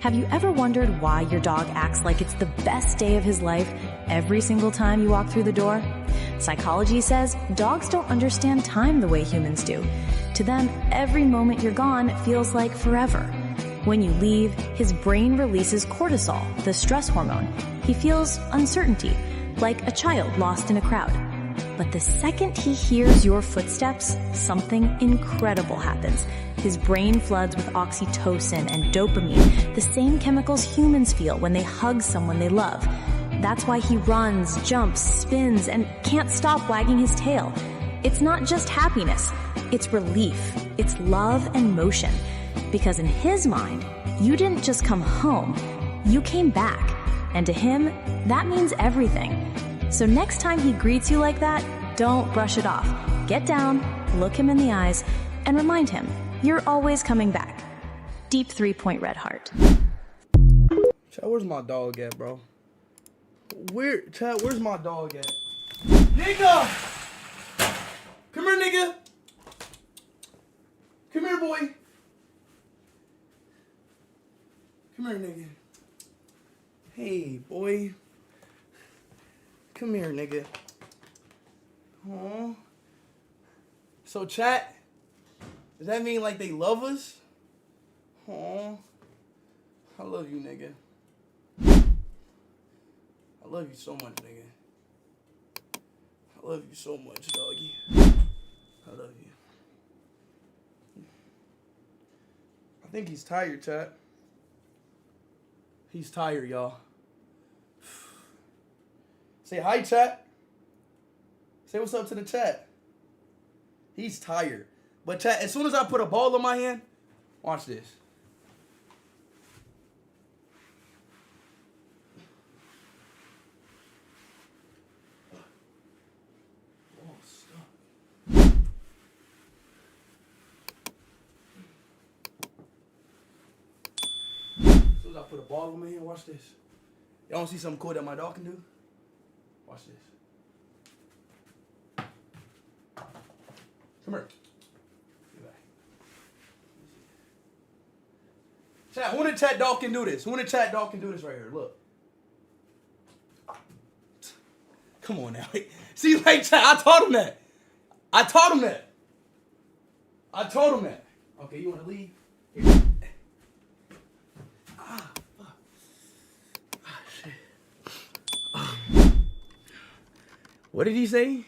Have you ever wondered why your dog acts like it's the best day of his life every single time you walk through the door? Psychology says dogs don't understand time the way humans do. To them, every moment you're gone feels like forever. When you leave, his brain releases cortisol, the stress hormone. He feels uncertainty, like a child lost in a crowd. But the second he hears your footsteps, something incredible happens. His brain floods with oxytocin and dopamine, the same chemicals humans feel when they hug someone they love. That's why he runs, jumps, spins, and can't stop wagging his tail. It's not just happiness, it's relief, it's love and motion. Because in his mind, you didn't just come home, you came back. And to him, that means everything. So next time he greets you like that, don't brush it off. Get down, look him in the eyes, and remind him, you're always coming back. Deep 3-point red heart. Chad, where's my dog at, bro? Chad, where's my dog at? Nigga! Come here, nigga! Come here, boy! Come here, nigga. Hey, boy. Come here, nigga. Aw. So, chat, does that mean like they love us? Aw. I love you, nigga. I love you so much, nigga. I love you so much, doggy. I love you. I think he's tired, chat. He's tired, y'all. Say hi, chat. Say what's up to the chat. He's tired. But chat, as soon as I put a ball in my hand, watch this. Oh, stop. As soon as I put a ball in my hand, watch this. Y'all want to see something cool that my dog can do? Watch this. Come here. Get back. Chat, who in the chat dog can do this? Who in the chat dog can do this right here? Look. Come on now. See, like, chat, I taught him that. I taught him that. I told him that. Okay, you want to leave? Here. What did he say?